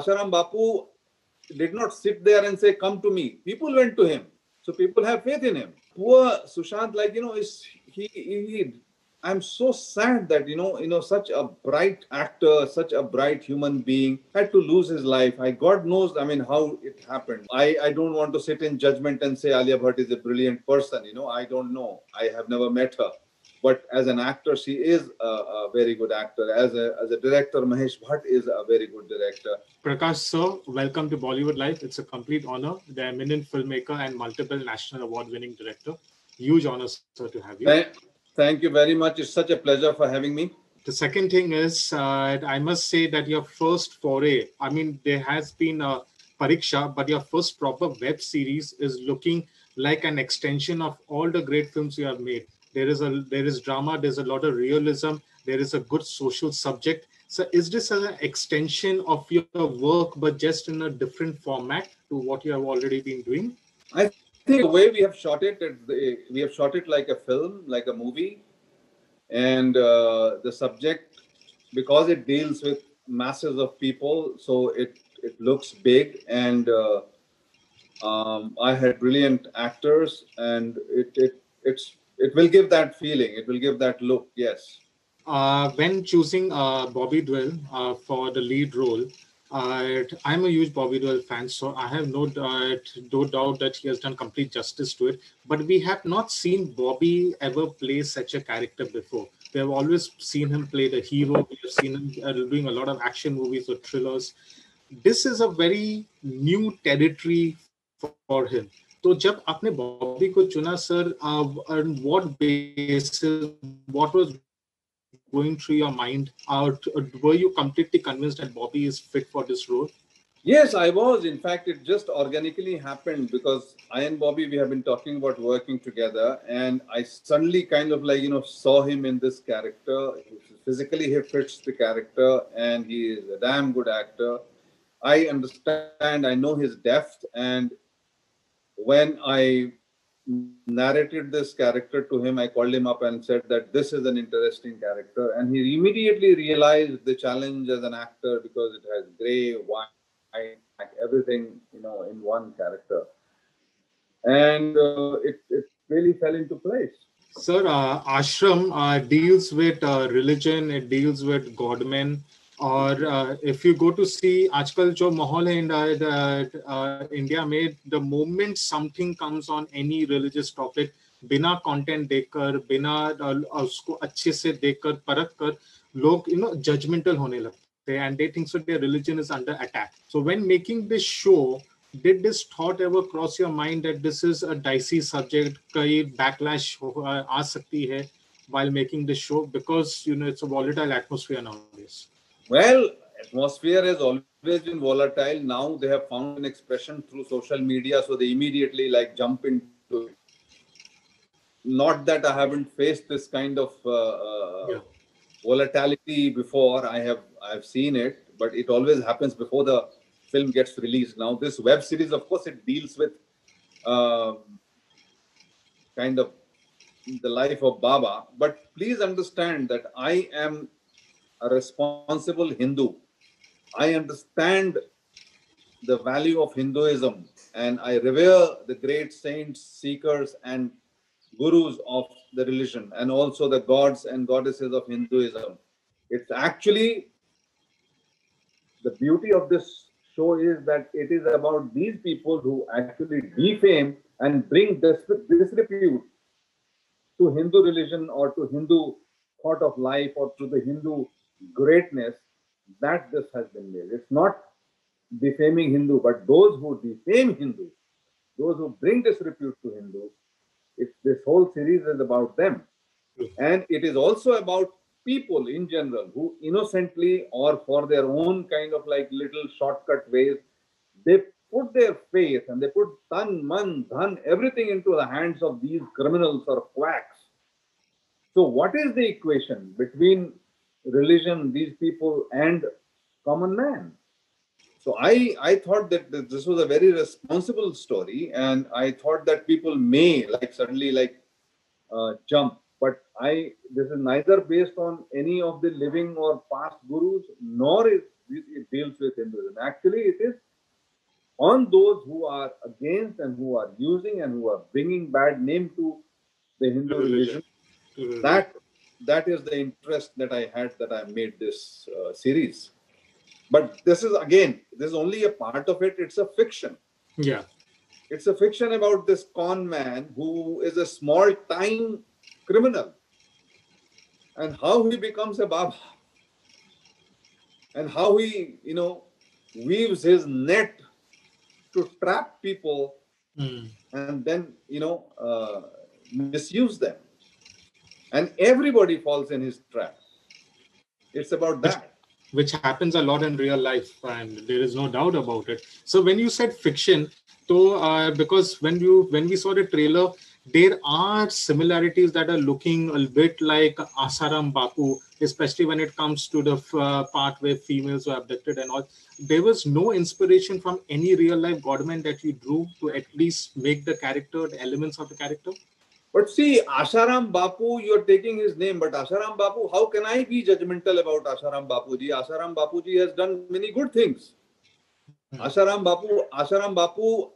Asharam Bapu did not sit there and say, "Come to me." People went to him. So people have faith in him. Poor Sushant, like, is he I'm so sad that, such a bright actor, such a bright human being had to lose his life. God knows, how it happened. I don't want to sit in judgment and say Alia Bhatt is a brilliant person. I don't know. I have never met her. But as an actor, she is a very good actor. As a director, Mahesh Bhatt is a very good director. Prakash sir, welcome to Bollywood Life. It's a complete honor. The eminent filmmaker and multiple national award-winning director. Huge honor, sir, to have you. Thank you very much. It's such a pleasure for having me. The second thing is, I must say that your first foray, there has been a Pariksha, but your first proper web series is looking like an extension of all the great films you have made. There is drama, there's a lot of realism, there is a good social subject. So is this an extension of your work, but just in a different format to what you have already been doing? I think the way we have shot it, we have shot it like a film, like a movie. And the subject, because it deals with masses of people, so it looks big. And I had brilliant actors, and it will give that feeling. It will give that look. Yes. When choosing Bobby Deol for the lead role, I'm a huge Bobby Deol fan, so I have no doubt that he has done complete justice to it. But we have not seen Bobby ever play such a character before. We have always seen him play the hero. We have seen him doing a lot of action movies or thrillers. This is a very new territory for him. तो जब आपने बॉबी को चुना sir, on what basis, what was going through your mind? Were you completely convinced that Bobby is fit for this role? Yes, I was. In fact, it just organically happened because I and Bobby, we have been talking about working together, and I suddenly kind of saw him in this character. Physically, he fits the character, and he is a damn good actor. I understand, I know his depth, and when I narrated this character to him, I called him up and said that this is an interesting character, and he immediately realized the challenge as an actor because it has gray, white, like everything, in one character. And it really fell into place. Sir, Ashram deals with religion, it deals with godmen. और if you go to see आजकल जो माहौल है India में, the moment something comes on any religious topic, बिना content देखकर, बिना उसको अच्छे से देखकर परख कर, लोग judgmental होने लगते हैं, and they think so their religion is under attack. So when making this show, did this thought ever cross your mind that this is a dicey subject, कई backlash आ सकती है while making this show, because it's a volatile atmosphere nowadays? Well, atmosphere has always been volatile. Now they have found an expression through social media, so they immediately jump into it. Not that I haven't faced this kind of volatility before. I've seen it, but it always happens before the film gets released. Now this web series, of course, it deals with kind of the life of Baba. But please understand that I am a responsible Hindu. I understand the value of Hinduism, and I revere the great saints, seekers, and gurus of the religion, and also the gods and goddesses of Hinduism. It's actually, the beauty of this show is that it is about these people who actually defame and bring disrepute to Hindu religion or to Hindu thought of life or to the Hindu greatness, that this has been made. It's not defaming Hindu, but those who defame Hindu, those who bring disrepute to Hindu, this whole series is about them. And it is also about people in general who innocently or for their own kind of little shortcut ways, they put their faith and they put tan, man, dhan, everything into the hands of these criminals or quacks. So what is the equation between religion, these people, and common man? So I thought that this was a very responsible story, and I thought that people may suddenly jump. But this is neither based on any of the living or past gurus, nor is it deals with Hinduism. Actually, it is on those who are against and who are using and who are bringing bad name to the Hindu religion. That is the interest that I had, that I made this series. But this is only a part of it. It's a fiction. Yeah. It's a fiction about this con man who is a small time criminal and how he becomes a Baba and how he, weaves his net to trap people and then, misuse them. And everybody falls in his trap. It's about that. Which happens a lot in real life, and there is no doubt about it. So when you said fiction, so because when we saw the trailer, there are similarities that are looking a bit like Asaram Bapu, especially when it comes to the part where females were abducted and all. There was no inspiration from any real life godman that you drew to at least make the character, the elements of the character. But see, Asharam Bapu, you're taking his name, but Asharam Bapu, how can I be judgmental about Asharam Bapuji? Asharam Bapuji has done many good things. Asharam Bapu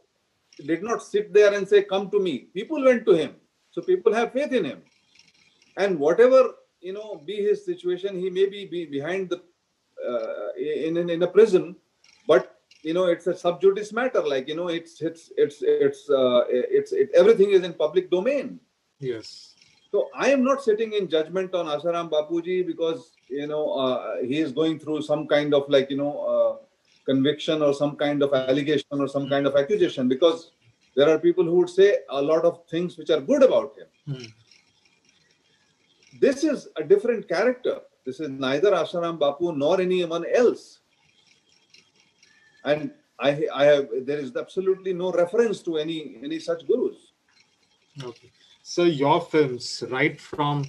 did not sit there and say, come to me. People went to him. So people have faith in him. And whatever, be his situation, he may be behind the, in a prison, but, it's a sub judice matter. Like, everything is in public domain. Yes. So I am not sitting in judgment on Asharam Bapuji because, he is going through some kind of conviction or some kind of allegation or some kind of accusation, because there are people who would say a lot of things which are good about him. This is a different character. This is neither Asharam Bapu nor anyone else. And there is absolutely no reference to any such gurus. Okay. So your films, right from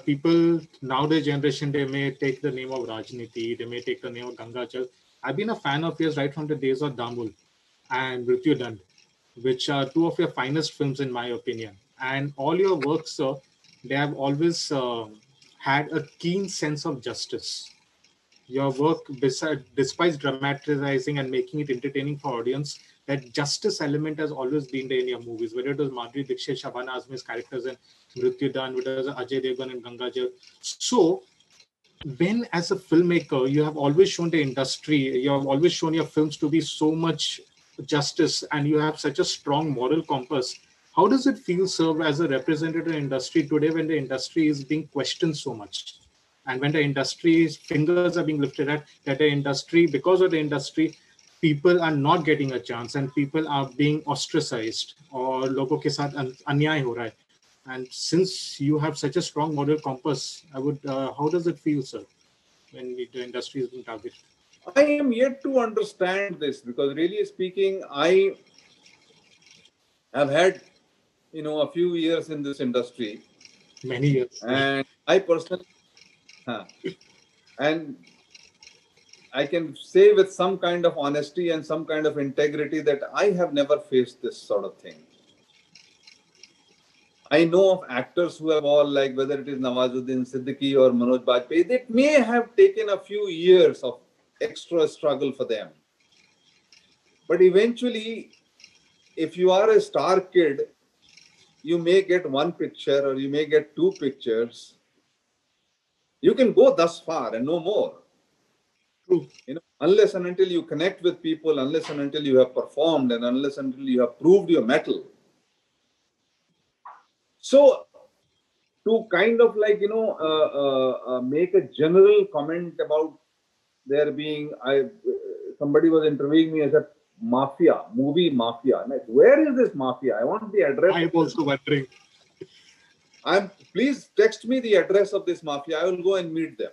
people nowadays generation, they may take the name of Rajniti, they may take the name of Gangachal. I've been a fan of yours right from the days of Damul and Mrityu Dand, which are two of your finest films in my opinion. And all your works, sir, they have always had a keen sense of justice. Your work, despite dramatizing and making it entertaining for audience, that justice element has always been there in your movies, whether it was Madhuri Dixit, Shabana Azmi's characters in Mrityu Dand, whether it was Ajay Devgan and Gangachal. So, when as a filmmaker, you have always shown the industry, you have always shown your films to be so much justice, and you have such a strong moral compass. How does it feel, sir, as a representative of the industry today when the industry is being questioned so much? And when the industry's fingers are being lifted at, that the industry, because of the industry, people are not getting a chance and people are being ostracized or logo ke saath anyay ho raha hai. And since you have such a strong moral compass, how does it feel, sir, when the industry is being targeted? I am yet to understand this because, really speaking, I have had, a few years in this industry. Many years. And I personally, and I can say with some kind of honesty and some kind of integrity that I have never faced this sort of thing. I know of actors who have all, like whether it is Nawazuddin Siddiqui or Manoj Bajpayee, that may have taken a few years of extra struggle for them. But eventually, if you are a star kid, you may get one picture or you may get two pictures. You can go thus far and no more. True. Unless and until you connect with people, unless and until you have performed, and unless and until you have proved your mettle. So, to kind of make a general comment about there being, somebody was interviewing me as a mafia, movie mafia. Like, where is this mafia? I want the address. I'm also wondering. Please text me the address of this mafia. I will go and meet them.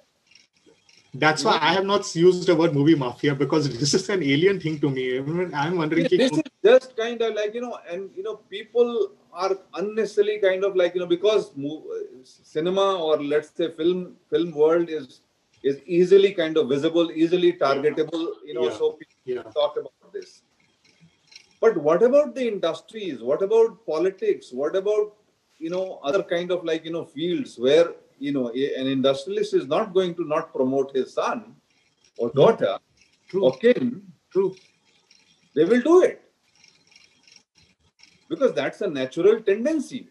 That's why I have not used the word movie mafia, because this is an alien thing to me. I'm wondering. This is just kind of like, and people are unnecessarily kind of like, because cinema or let's say film world is easily kind of visible, easily targetable, so people talk about this. But what about the industries? What about politics? What about, other kind of like, fields where, an industrialist is not going to not promote his son. or daughter True. or kin, True. they will do it. Because that's a natural tendency.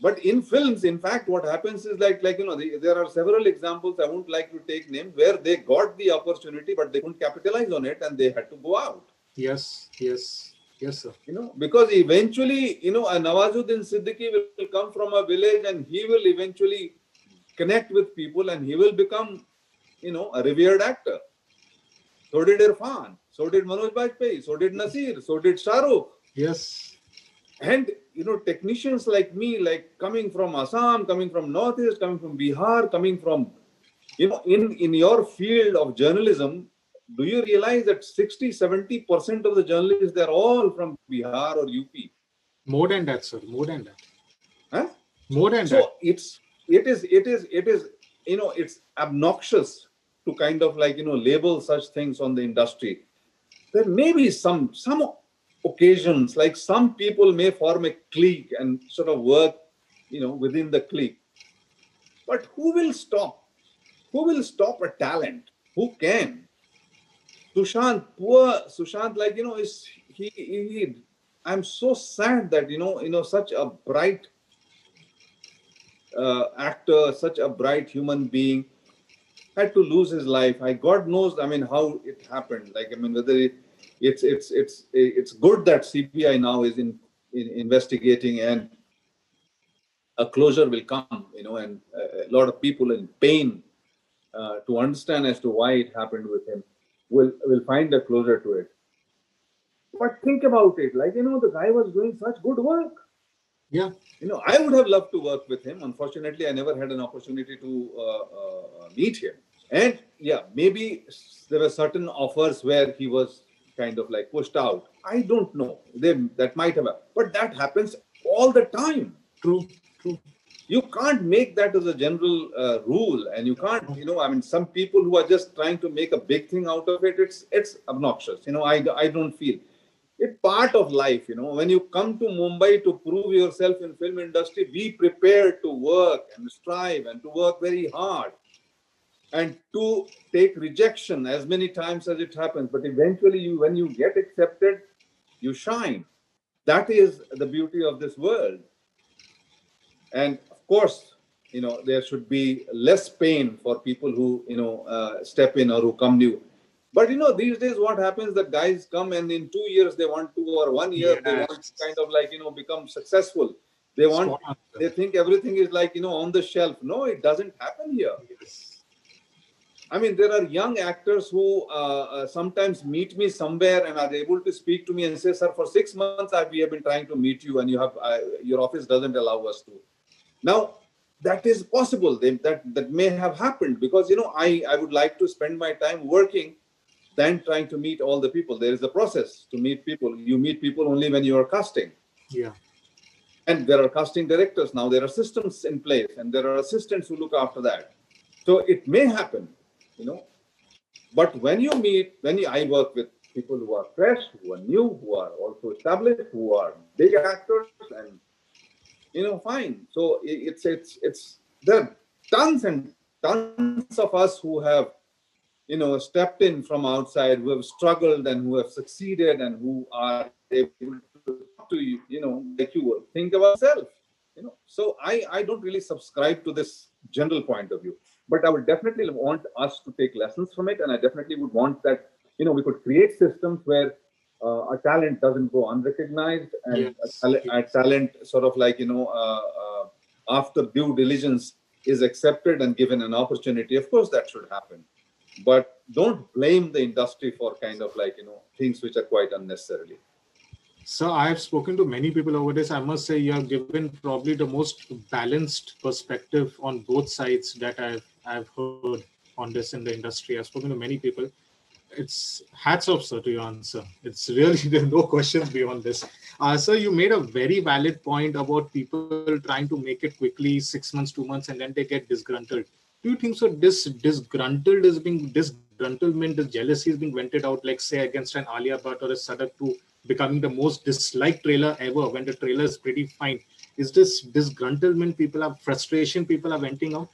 But in films, in fact, what happens is there are several examples, I won't like to take names, where they got the opportunity, but they couldn't capitalize on it and they had to go out. Yes, yes, yes, sir. Because eventually, a Nawazuddin Siddiqui will come from a village and he will eventually connect with people and he will become, a revered actor. So did Irfan, so did Manoj Bajpayee, so did Nasir, so did Shahrukh. Yes. And, technicians like me, like coming from Assam, coming from Northeast, coming from Bihar, coming from, in your field of journalism, do you realize that 60-70% of the journalists, they're all from Bihar or UP? More than that, sir. More than that. Huh? More than that. So it is, it's obnoxious to kind of label such things on the industry. There may be some occasions, like some people may form a clique and sort of work, within the clique. But who will stop? Who will stop a talent? Who can? Sushant, poor Sushant, I'm so sad that, such a bright actor, such a bright human being had to lose his life. God knows, how it happened. Whether it's good that CBI now is in investigating and a closure will come, and a lot of people in pain to understand as to why it happened with him will find a closure to it. But think about it, the guy was doing such good work. Yeah. I would have loved to work with him. Unfortunately, I never had an opportunity to meet him. And yeah, maybe there were certain offers where he was kind of pushed out. I don't know. That might have, but that happens all the time. True, true. You can't make that as a general rule, and you can't, some people who are just trying to make a big thing out of it, it's obnoxious. I don't feel it's part of life. When you come to Mumbai to prove yourself in film industry, be prepared to work and strive and to work very hard and to take rejection as many times as it happens. But eventually, when you get accepted, you shine. That is the beauty of this world. And of course, there should be less pain for people who, step in or who come new. But, these days what happens, that guys come and in 2 years they want to, or 1 year, they want to kind of become successful. They think everything is on the shelf. No, it doesn't happen here. Yes. There are young actors who sometimes meet me somewhere and are able to speak to me and say, sir, for 6 months we have been trying to meet you and your office doesn't allow us to. Now, that is possible. That may have happened because, I would like to spend my time working than trying to meet all the people. There is a process to meet people. You meet people only when you are casting. Yeah. And there are casting directors now. There are systems in place and there are assistants who look after that. So it may happen, But when I work with people who are fresh, who are new, who are also established, who are big actors and fine. So there are tons and tons of us who have, stepped in from outside, who have struggled and who have succeeded and who are able to talk to you, like you will think about yourself, So I don't really subscribe to this general point of view, but I would definitely want us to take lessons from it. And I definitely would want that, we could create systems where a talent doesn't go unrecognized and yes. a talent sort of after due diligence is accepted and given an opportunity. Of course, that should happen. But don't blame the industry for kind of things which are quite unnecessarily. So I have spoken to many people over this. I must say you have given probably the most balanced perspective on both sides that I've heard on this in the industry. I've spoken to many people. It's hats off, sir, to your answer. It's really, there are no questions beyond this. Sir, you made a very valid point about people trying to make it quickly, 6 months, 2 months, and then they get disgruntled. Do you think so? This disgruntlement, this jealousy is being vented out, like say against an Alia Bhatt or a Sadak to becoming the most disliked trailer ever when the trailer is pretty fine. Is this disgruntlement frustration people are venting out?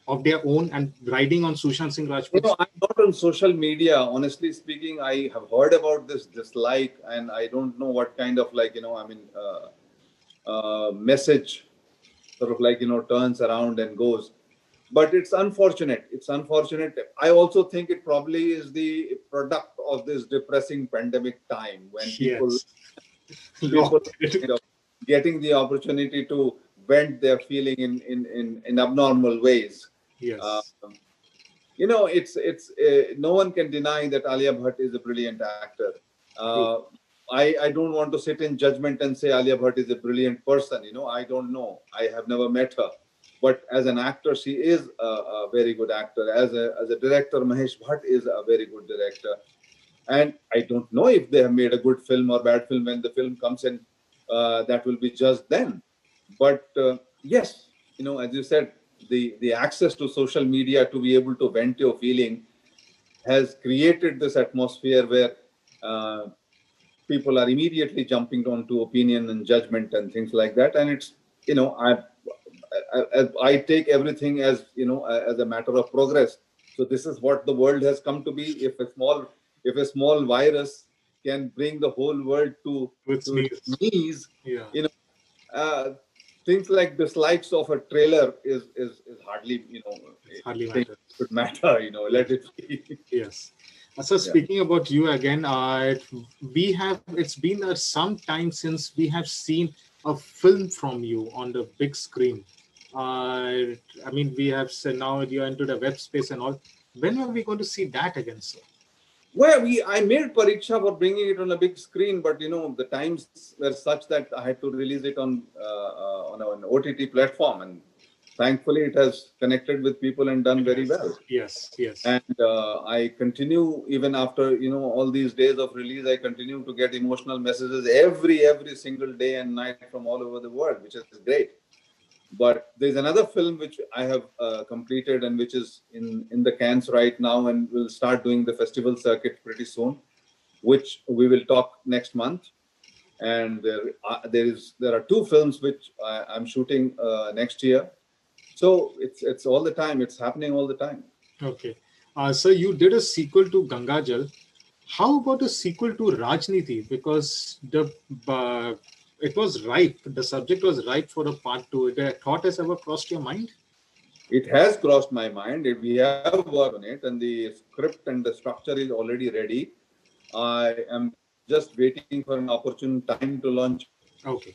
of their own and riding on Sushant Singh Rajput? I'm not on social media. Honestly speaking, I have heard about this dislike, and I don't know what kind of message sort of turns around and goes. But it's unfortunate. It's unfortunate. I also think it probably is the product of this depressing pandemic time when people kind of getting the opportunity to vent their feeling in abnormal ways. Yes. It's no one can deny that Alia Bhatt is a brilliant actor. I don't want to sit in judgment and say Alia Bhatt is a brilliant person. I don't know. I have never met her. But as an actor, she is a very good actor. As a director, Mahesh Bhatt is a very good director. And I don't know if they have made a good film or bad film. When the film comes in, that will be just then. But yes, as you said, the access to social media to be able to vent your feeling has created this atmosphere where people are immediately jumping onto opinion and judgment and things like that. And it's, I take everything as a matter of progress. So this is what the world has come to be. If a small virus can bring the whole world to its knees, things like dislikes of a trailer is hardly matter. Let it be. Yes. So speaking about you again, it's been some time since we have seen a film from you on the big screen. We have said now you're into the web space and all. When are we going to see that again, sir? Well, I made Pariksha for bringing it on a big screen, but the times were such that I had to release it on an OTT platform, and thankfully it has connected with people and done very well. Yes. And I continue, even after all these days of release, I continue to get emotional messages every single day and night from all over the world, which is great. But there's another film which I have completed and which is in the cans right now, and we'll start doing the festival circuit pretty soon, which we will talk next month. And there are two films which I'm shooting next year. So it's all the time. It's happening all the time. Okay. So you did a sequel to Gangajal. How about a sequel to Rajniti? Because it was ripe. The subject was ripe for a part 2. The thought has ever crossed your mind? It has crossed my mind. We have worked on it, and the script and the structure is already ready. I am just waiting for an opportune time to launch. Okay.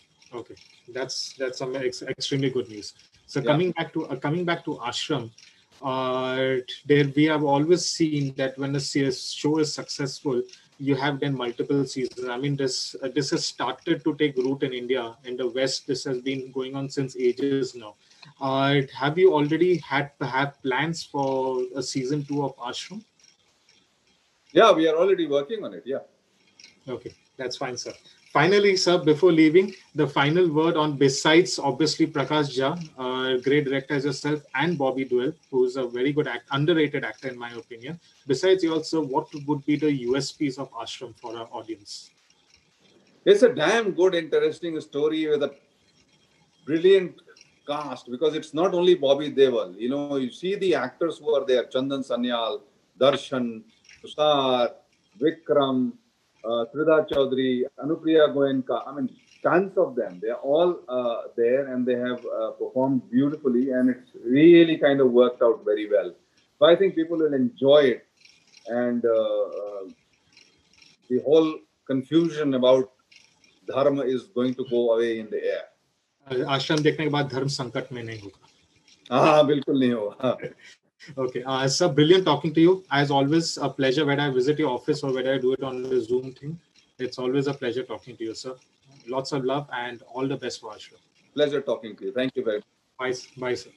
That's some extremely good news. So coming back to Ashram, there we have always seen that when a show is successful, you have done multiple seasons. I mean, this has started to take root in India. In the West, this has been going on since ages now. Have you already had plans for a season 2 of Ashram? Yeah, we are already working on it. Yeah. Okay, that's fine, sir. Finally, sir, before leaving, the final word on, besides obviously Prakash Jha, great director as yourself, and Bobby Deol, who is a very good underrated actor in my opinion. Besides you also, what would be the USPs of Ashram for our audience? It's a damn good, interesting story with a brilliant cast, because it's not only Bobby Deol. You see the actors who are there: Chandan Sanyal, Darshan, Tushar, Vikram, Trida Chaudhary, Anupriya Goenka. I mean, tons of them. They're all there, and they have performed beautifully, and it's really kind of worked out very well. So I think people will enjoy it, and the whole confusion about dharma is going to go away in the air. आश्रम देखने के बाद धर्म संकट में नहीं होगा. हाँ, बिल्कुल नहीं होगा. Okay, sir, brilliant talking to you. As always, a pleasure whether I visit your office or whether I do it on the Zoom thing. It's always a pleasure talking to you, sir. Lots of love and all the best for Ashram. Pleasure talking to you. Thank you very much. Bye, sir.